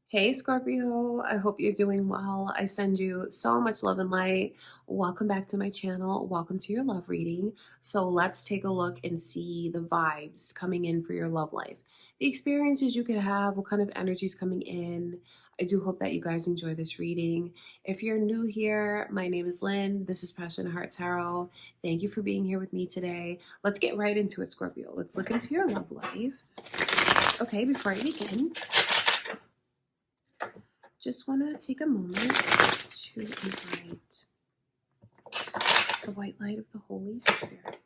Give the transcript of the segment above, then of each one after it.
Hey Scorpio, I hope you're doing well. I send you so much love and light. Welcome back to my channel. Welcome to your love reading. So let's take a look and see the vibes coming in for your love life. The experiences you could have, what kind of energies coming in. I do hope that you guys enjoy this reading. If you're new here, my name is Lynn. This is Passion Heart Tarot. Thank you for being here with me today. Let's get right into it, Scorpio. Let's look into your love life. Okay, before I begin, just want to take a moment to invite the white light of the Holy Spirit.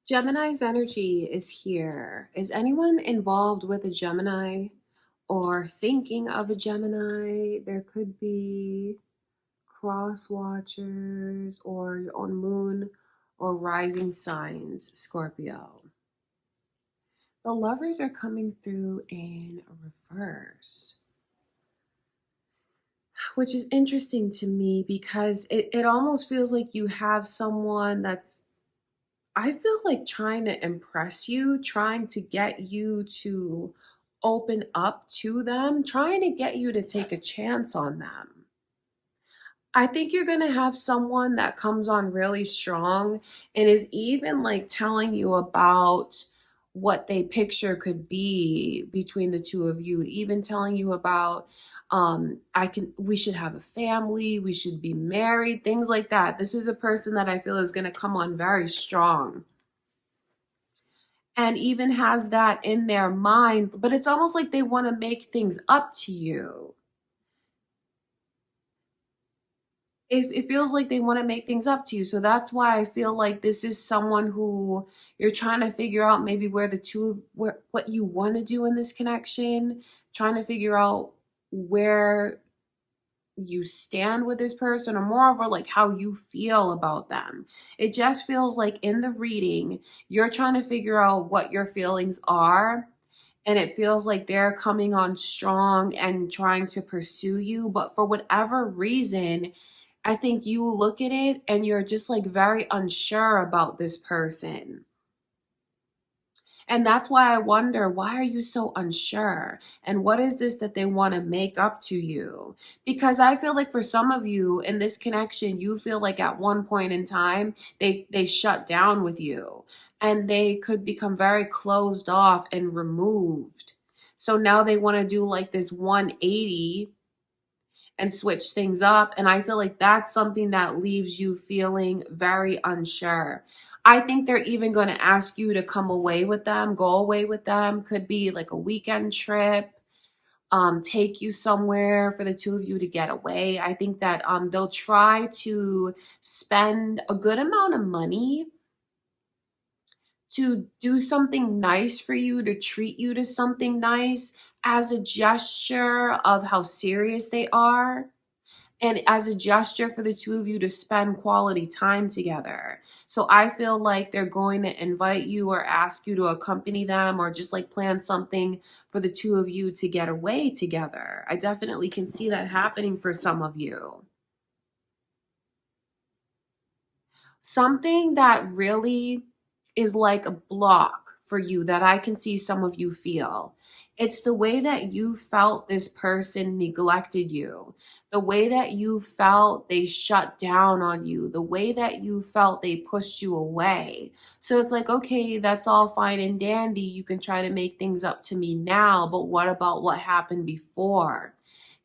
Gemini's energy is here. Is anyone involved with a Gemini or thinking of a Gemini? There could be cross watchers or your own moon or rising signs, Scorpio. The lovers are coming through in reverse, which is interesting to me because it almost feels like you have someone that's, I feel like, trying to impress you, trying to get you to open up to them, trying to get you to take a chance on them. I think you're going to have someone that comes on really strong and is even like telling you about what they picture could be between the two of you, even telling you about we should have a family, we should be married, things like that. This is a person that I feel is going to come on very strong and even has that in their mind, but it's almost like they want to make things up to you. It feels like they want to make things up to you. So that's why I feel like this is someone who you're trying to figure out maybe where the two of what you want to do in this connection, trying to figure out where you stand with this person, or moreover, like how you feel about them. It just feels like in the reading, you're trying to figure out what your feelings are. And it feels like they're coming on strong and trying to pursue you. But for whatever reason, I think you look at it and you're just like very unsure about this person. And that's why I wonder, why are you so unsure? And what is this that they want to make up to you? Because I feel like for some of you in this connection, you feel like at one point in time, they shut down with you and they could become very closed off and removed. So now they want to do like this 180 and switch things up. And I feel like that's something that leaves you feeling very unsure. I think they're even going to ask you to come away with them, go away with them. Could be like a weekend trip, take you somewhere for the two of you to get away. I think that they'll try to spend a good amount of money to do something nice for you, to treat you to something nice as a gesture of how serious they are. And as a gesture for the two of you to spend quality time together. So I feel like they're going to invite you or ask you to accompany them or just like plan something for the two of you to get away together. I definitely can see that happening for some of you. Something that really is like a block for you that I can see some of you feel. It's the way that you felt this person neglected you, the way that you felt they shut down on you, the way that you felt they pushed you away. So it's like, okay, that's all fine and dandy. You can try to make things up to me now, but what about what happened before?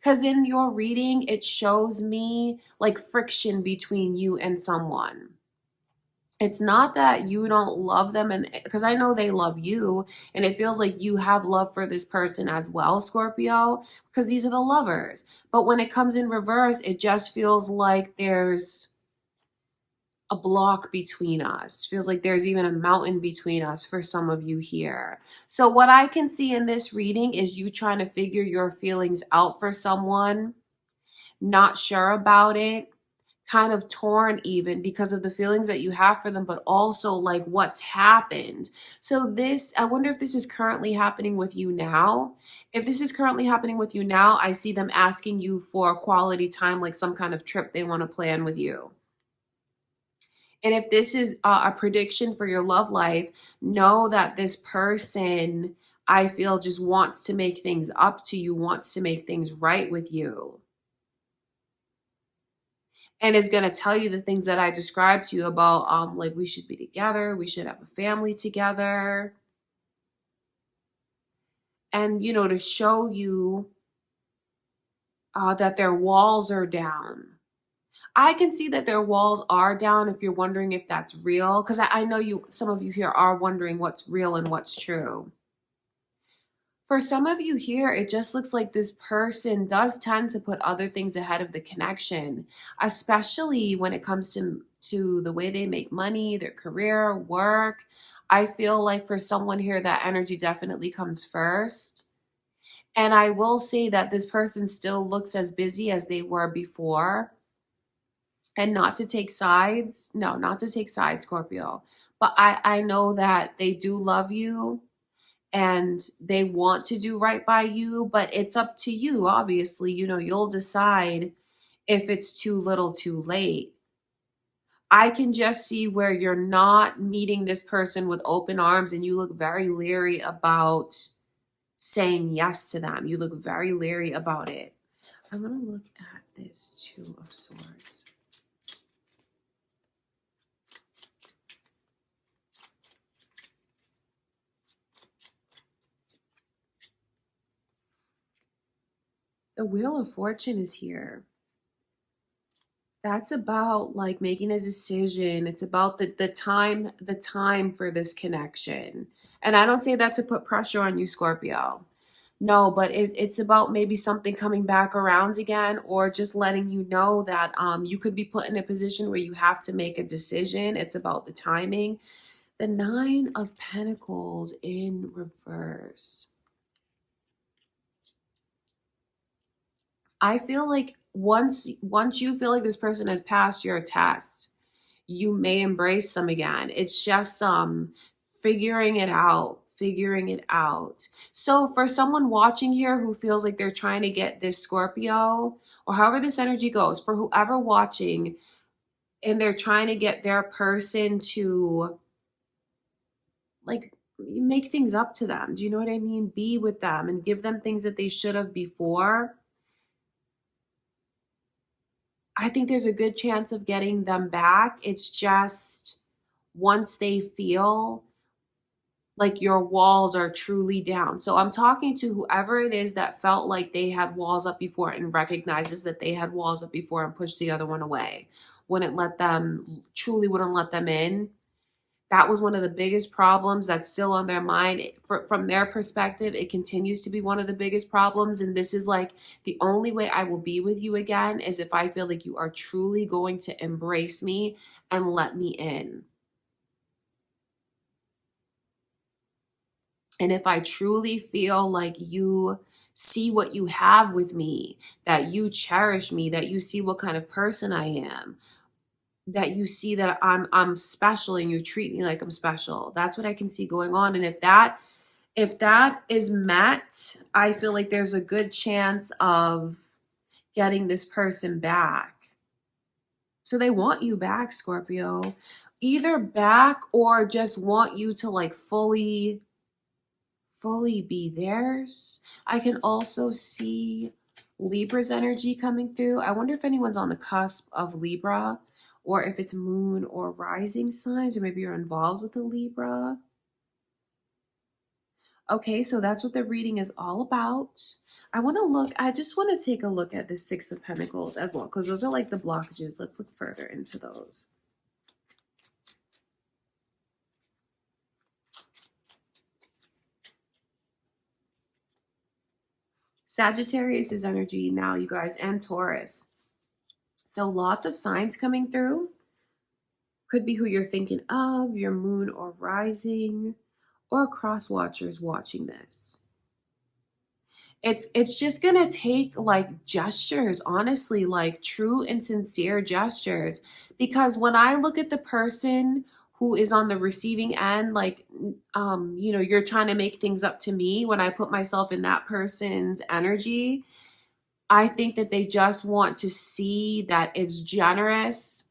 Because in your reading, it shows me like friction between you and someone. It's not that you don't love them, and because I know they love you, and it feels like you have love for this person as well, Scorpio, because these are the lovers. But when it comes in reverse, it just feels like there's a block between us. Feels like there's even a mountain between us for some of you here. So what I can see in this reading is you trying to figure your feelings out for someone, not sure about it, kind of torn even because of the feelings that you have for them, but also like what's happened. So this, I wonder if this is currently happening with you now. If this is currently happening with you now, I see them asking you for quality time, like some kind of trip they want to plan with you. And if this is a prediction for your love life, know that this person, I feel, just wants to make things up to you, wants to make things right with you, and is going to tell you the things that I described to you about, like we should be together, we should have a family together, and to show you that their walls are down. I can see that their walls are down if you're wondering if that's real, because I know some of you here are wondering what's real and what's true. For some of you here, it just looks like this person does tend to put other things ahead of the connection, especially when it comes to the way they make money, their career, work. I feel like for someone here, that energy definitely comes first. And I will say that this person still looks as busy as they were before. And not to take sides, no, not to take sides, Scorpio. But I know that they do love you and they want to do right by you, but it's up to you, obviously. You'll decide if it's too little, too late. I can just see where you're not meeting this person with open arms and you look very leery about saying yes to them. You look very leery about it. I'm going to look at this Two of Swords. The Wheel of Fortune is here. That's about like making a decision. It's about the time for this connection. And I don't say that to put pressure on you, Scorpio. No, but it's about maybe something coming back around again, or just letting you know that you could be put in a position where you have to make a decision. It's about the timing. The Nine of Pentacles in reverse. I feel like once you feel like this person has passed your test, you may embrace them again. It's just figuring it out, figuring it out. So for someone watching here who feels like they're trying to get this Scorpio, or however this energy goes, for whoever watching and they're trying to get their person to like make things up to them. Do you know what I mean? Be with them and give them things that they should have before. I think there's a good chance of getting them back. It's just once they feel like your walls are truly down. So I'm talking to whoever it is that felt like they had walls up before and recognizes that they had walls up before and pushed the other one away. Wouldn't let them in. That was one of the biggest problems that's still on their mind. From their perspective, it continues to be one of the biggest problems. And this is like, the only way I will be with you again is if I feel like you are truly going to embrace me and let me in. And if I truly feel like you see what you have with me, that you cherish me, that you see what kind of person I am, that you see that I'm special and you treat me like I'm special. That's what I can see going on. And if that is met, I feel like there's a good chance of getting this person back. So they want you back, Scorpio. Either back or just want you to like fully be theirs. I can also see Libra's energy coming through. I wonder if anyone's on the cusp of Libra, or if it's moon or rising signs, or maybe you're involved with a Libra. Okay, so that's what the reading is all about. I just want to take a look at the Six of Pentacles as well, because those are like the blockages. Let's look further into those. Sagittarius is energy now, you guys, and Taurus. So lots of signs coming through. Could be who you're thinking of, your moon or rising, or cross watchers watching this. It's just gonna take like gestures, honestly, like true and sincere gestures. Because when I look at the person who is on the receiving end, like you know, you're trying to make things up to me, when I put myself in that person's energy, I think that they just want to see that it's generous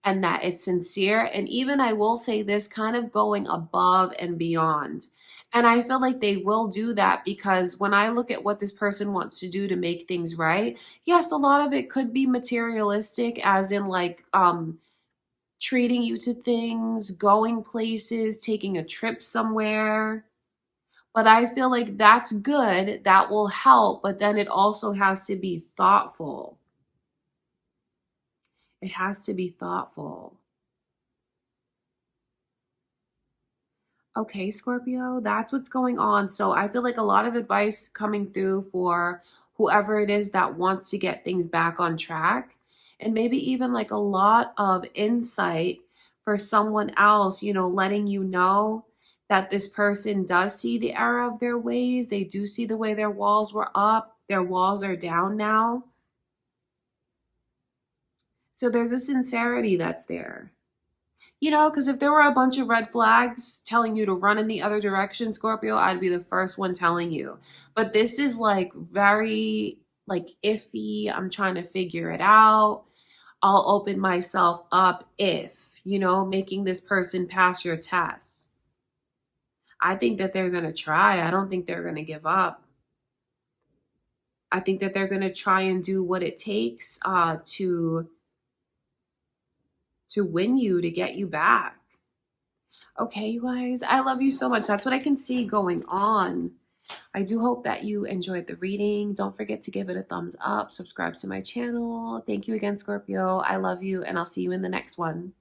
and that it's sincere. And even I will say this, kind of going above and beyond. And I feel like they will do that because when I look at what this person wants to do to make things right, yes, a lot of it could be materialistic, as in like treating you to things, going places, taking a trip somewhere. But I feel like that's good, that will help, but then it also has to be thoughtful. It has to be thoughtful. Okay, Scorpio, that's what's going on. So I feel like a lot of advice coming through for whoever it is that wants to get things back on track. And maybe even like a lot of insight for someone else, you know, letting you know that this person does see the error of their ways. They do see the way their walls were up, their walls are down now. So there's a sincerity that's there. You know, because if there were a bunch of red flags telling you to run in the other direction, Scorpio, I'd be the first one telling you. But this is like very like iffy. I'm trying to figure it out. I'll open myself up if, you know, making this person pass your test. I think that they're going to try. I don't think they're going to give up. I think that they're going to try and do what it takes to win you, to get you back. Okay, you guys, I love you so much. That's what I can see going on. I do hope that you enjoyed the reading. Don't forget to give it a thumbs up, subscribe to my channel. Thank you again, Scorpio. I love you, and I'll see you in the next one.